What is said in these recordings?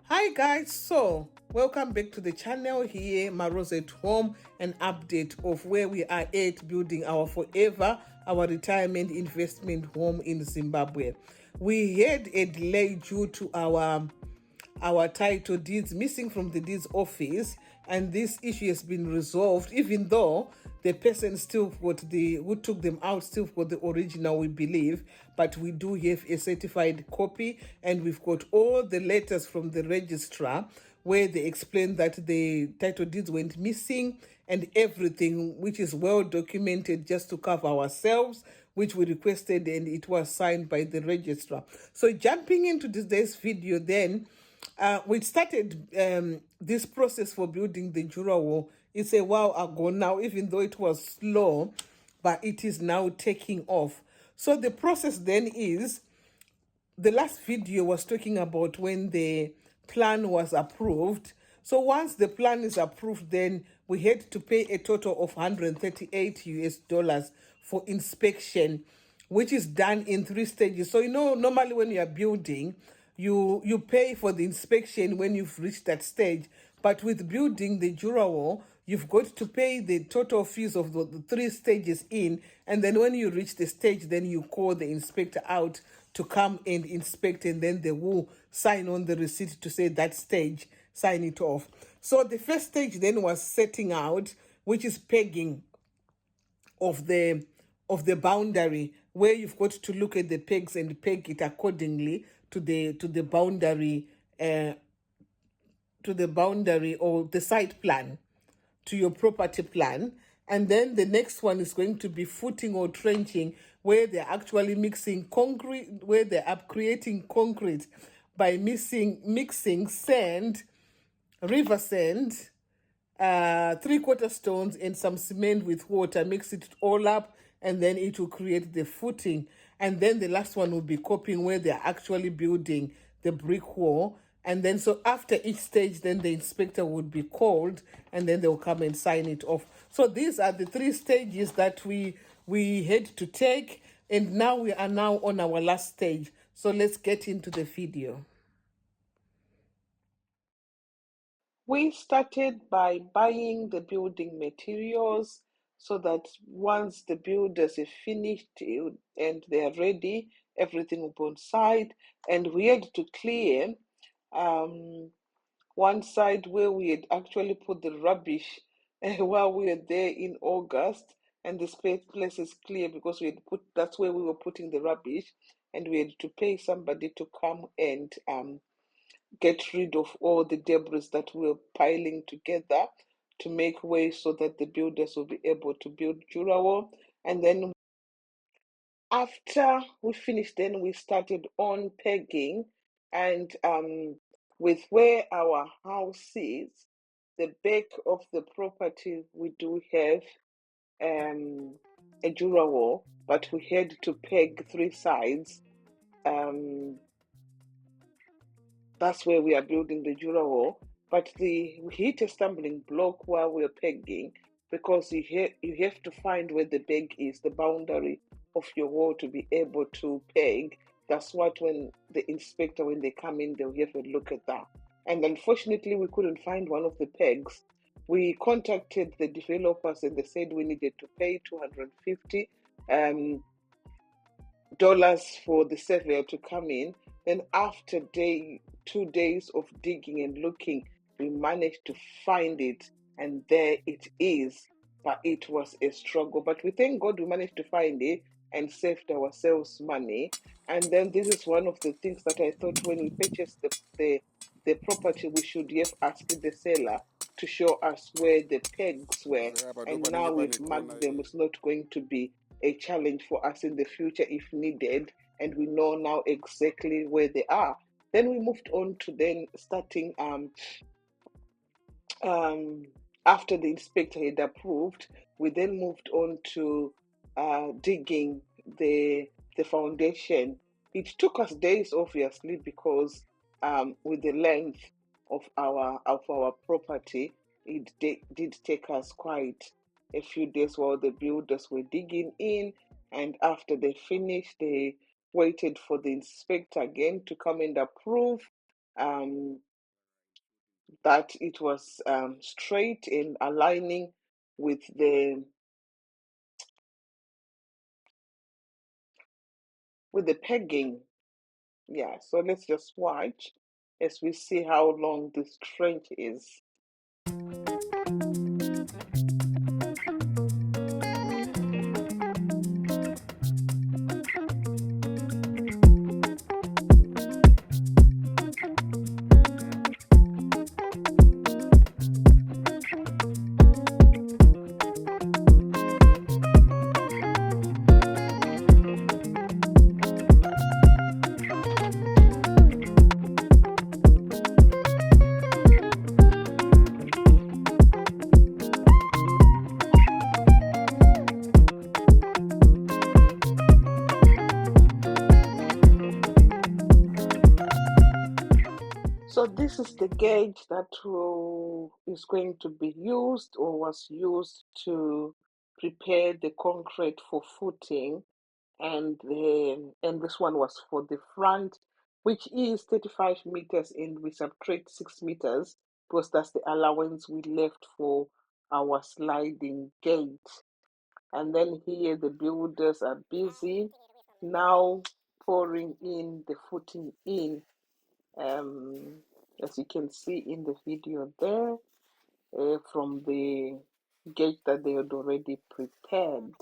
Hi guys, so welcome back to the channel. Here Maros at home, an update of where we are at building our forever, our retirement investment home in Zimbabwe. We had a delay due to our title deeds missing from the deeds office, and this issue has been resolved, even though the person still got who took them out still got the original, we believe, but we do have a certified copy, and we've got all the letters from the registrar where they explain that the title deeds went missing and everything, which is well documented, just to cover ourselves, which we requested, and it was signed by the registrar. So jumping into today's video then, we started this process for building the Jura wall. It's a while ago now, even though it was slow, but it is now taking off. So the process then is, the last video was talking about when the plan was approved. So once the plan is approved, then we had to pay a total of 138 US dollars for inspection, which is done in 3 stages. So normally when you are building, you pay for the inspection when you've reached that stage. But with building the Jura wall, you've got to pay the total fees of the 3 stages in, and then when you reach the stage, then you call the inspector out to come and inspect, and then they will sign on the receipt to say that stage, sign it off. So the first stage then was setting out, which is pegging of the boundary, where you've got to look at the pegs and peg it accordingly to the boundary, or the site plan, to your property plan. And then the next one is going to be footing or trenching, where they're actually mixing concrete, where they are creating concrete by mixing sand, river sand, 3/4 stones and some cement with water. Mix it all up, and then it will create the footing. And then the last one will be coping, where they're actually building the brick wall. And then so after each stage, then the inspector would be called, and then they'll come and sign it off. So these are the 3 stages that we had to take, and now we are now on our last stage. So let's get into the video. We started by buying the building materials, so that once the builders have finished and they are ready, everything will be on site. And we had to clear one side where we had actually put the rubbish while we were there in August, and the place is clear because that's where we were putting the rubbish, and we had to pay somebody to come and get rid of all the debris that we were piling together to make way so that the builders will be able to build Jura wall. And then after we finished, then we started on pegging, and with where our house is, the back of the property, we do have a Jura wall, but we had to peg 3 sides. That's where we are building the Jura wall. But we hit a stumbling block while we are pegging, because you have to find where the peg is, the boundary of your wall, to be able to peg. That's what, when the inspector, when they come in, they'll have a look at that. And unfortunately, we couldn't find one of the pegs. We contacted the developers, and they said we needed to pay $250 for the surveyor to come in. Then after 2 days of digging and looking, we managed to find it, and there it is. But it was a struggle. But we thank God we managed to find it and saved ourselves money. And then this is one of the things that I thought, when we purchased the property, we should have asked the seller to show us where the pegs were. And now we've marked them. It's not going to be a challenge for us in the future if needed, and we know now exactly where they are. Then we moved on to then starting after the inspector had approved, we then moved on to digging the foundation. It took us days, obviously, because with the length of our property, it did take us quite a few days while the builders were digging in. And after they finished, they waited for the inspector again to come and approve. that it was straight and aligning with the pegging. Yeah, so let's just watch as we see how long this trench is. So this is the gauge that is going to be used or was used to prepare the concrete for footing, and this one was for the front, which is 35 meters, and we subtract 6 meters because that's the allowance we left for our sliding gate. And then here the builders are busy now pouring in the footing in. As you can see in the video there, from the gate that they had already prepared.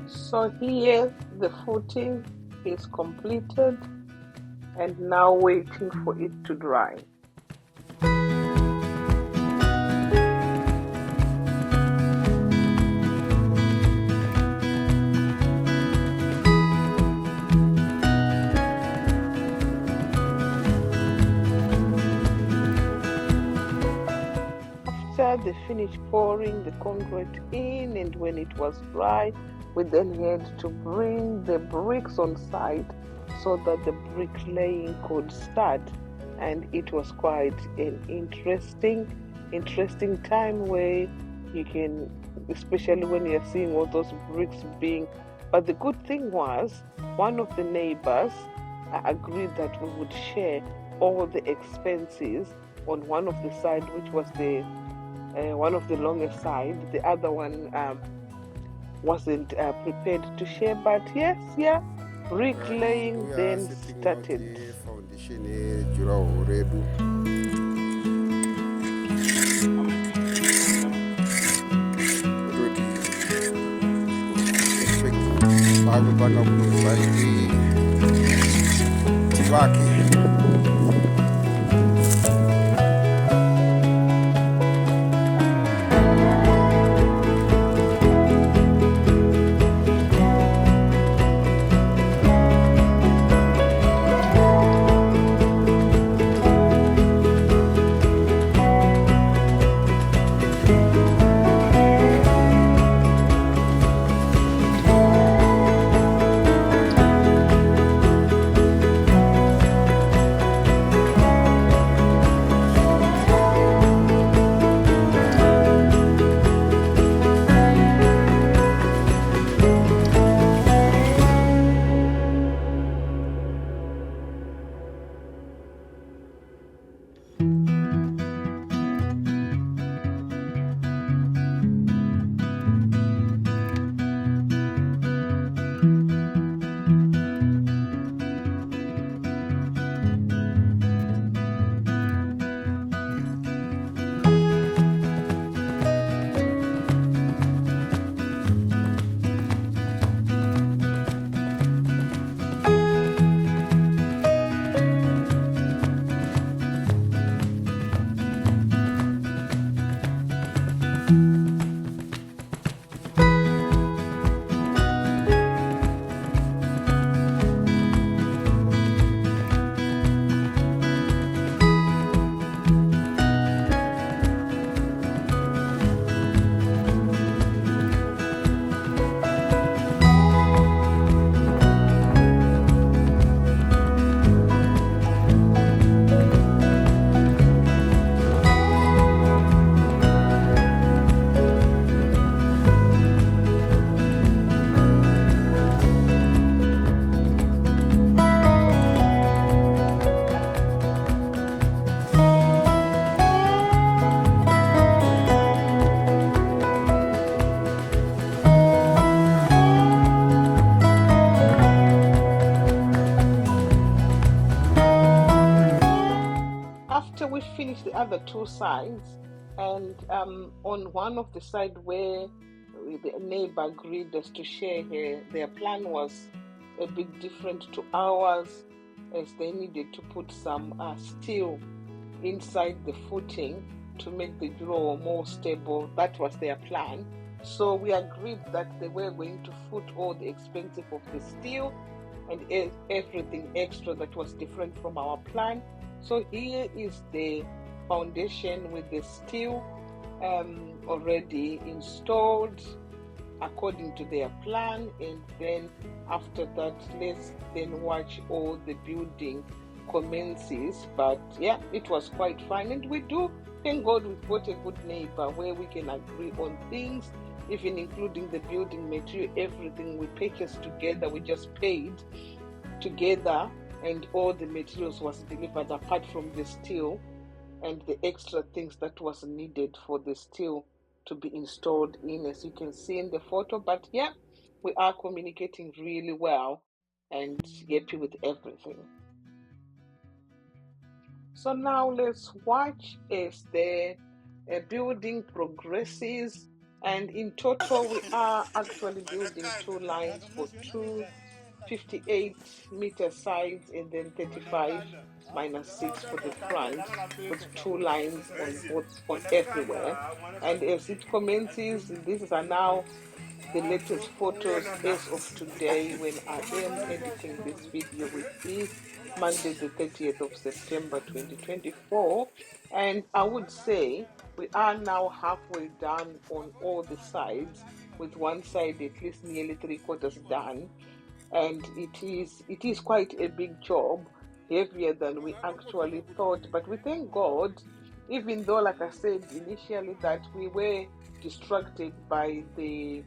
So here the footing is completed and now waiting for it to dry. After they finished pouring the concrete in, and when it was dry, we then had to bring the bricks on site so that the bricklaying could start. And it was quite an interesting time where you can, especially when you're seeing all those bricks being. But the good thing was, one of the neighbors agreed that we would share all the expenses on one of the side, which was the one of the longer side. The other one wasn't prepared to share, but yes, yeah, bricklaying then started. finished the other two sides, and on one of the side where the neighbor agreed us to share their plan was a bit different to ours, as they needed to put some steel inside the footing to make the drawer more stable. That was their plan. So we agreed that they were going to foot all the expensive of the steel and everything extra that was different from our plan. So here is the foundation with the steel already installed according to their plan, and then after that, let's then watch all the building commences. But yeah, it was quite fun, and we do thank God we've got a good neighbor where we can agree on things, even including the building material. Everything we purchased together, we just paid together, and all the materials was delivered apart from the steel and the extra things that was needed for the steel to be installed in, as you can see in the photo. But yeah, we are communicating really well and happy with everything. So now let's watch as the building progresses, and in total we are actually building two lines for 258-meter sides, and then 35 minus 6 for the front, with two lines on everywhere. And as it commences, these are now the latest photos as of today when I am editing this video, which is Monday the 30th of September 2024. And I would say we are now halfway done on all the sides, with one side at least nearly 3/4 done. And it is quite a big job, heavier than we actually thought. But we thank God, even though, like I said initially, that we were distracted by the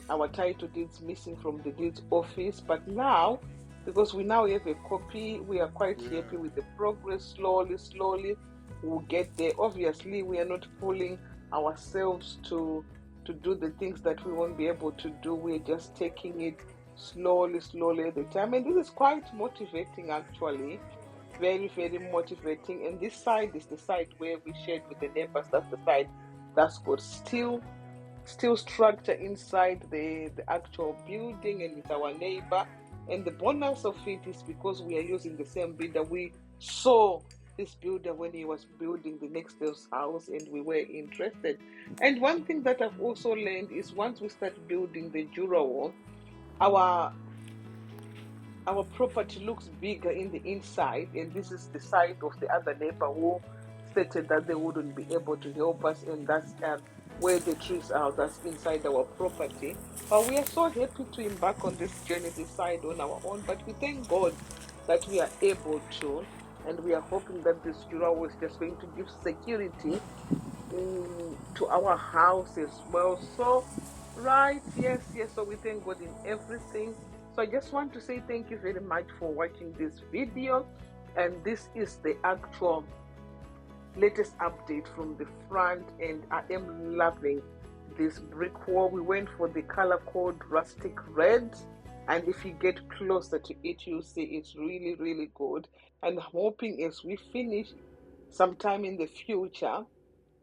our title deeds missing from the deeds office. But now, because we now have a copy, we are quite happy with the progress. Slowly we'll get there. Obviously, we are not pulling ourselves to do the things that we won't be able to do. We're just taking it slowly at the time, and this is quite motivating, actually. Very motivating. And this side is the side where we shared with the neighbors. That's the side that's got steel structure inside the actual building, and it's our neighbor. And the bonus of it is because we are using the same builder. We saw this builder when he was building the next house, and we were interested. And one thing that I've also learned is once we start building the Jura wall, our property looks bigger in the inside, and this is the side of the other neighbor who stated that they wouldn't be able to help us, and that's where the trees are. That's inside our property. But we are so happy to embark on this journey, decide on our own. But we thank God that we are able to, and we are hoping that this Jura was just going to give security to our house as well. So right, yes, so we thank God in everything. So I just want to say thank you very much for watching this video, and this is the actual latest update from the front, and I am loving this brick wall. We went for the color called rustic red, and if you get closer to it, you'll see it's really good. And I'm hoping as we finish sometime in the future,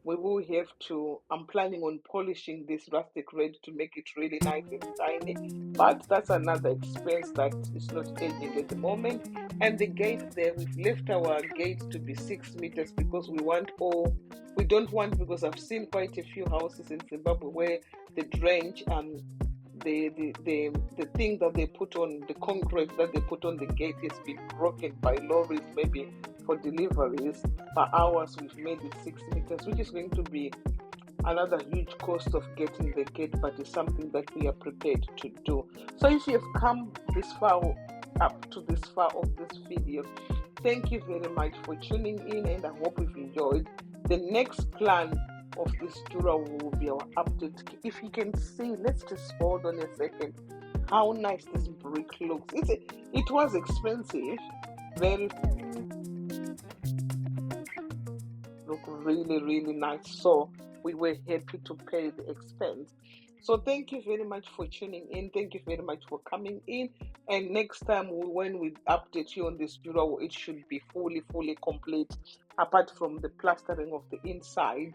we will have to, I'm planning on polishing this rustic red to make it really nice and shiny, but that's another expense that is not urgent at the moment. And the gate there, we've left our gate to be 6 meters because we don't want, because I've seen quite a few houses in Zimbabwe where the drench and the thing that they put on, the concrete that they put on the gate has been broken by lorries, maybe for deliveries. Per hours, we've made it 6 meters, which is going to be another huge cost of getting the gate, but it's something that we are prepared to do. So if you have come this far, up to this far of this video, thank you very much for tuning in, and I hope you've enjoyed. The next plan of this Jura will be our update. If you can see, let's just hold on a second, how nice this brick looks. It was expensive, very look really nice, so we were happy to pay the expense. So thank you very much for tuning in. Thank you very much for coming in. And next time when we update you on this bureau, it should be fully complete, apart from the plastering of the inside.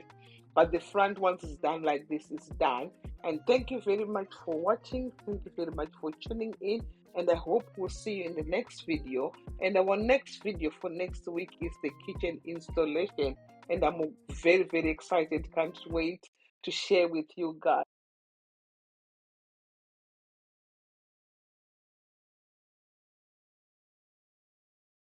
But the front, once it's done like this, is done. And thank you very much for watching. Thank you very much for tuning in. And I hope we'll see you in the next video. And our next video for next week is the kitchen installation. And I'm very excited. Can't wait to share with you guys.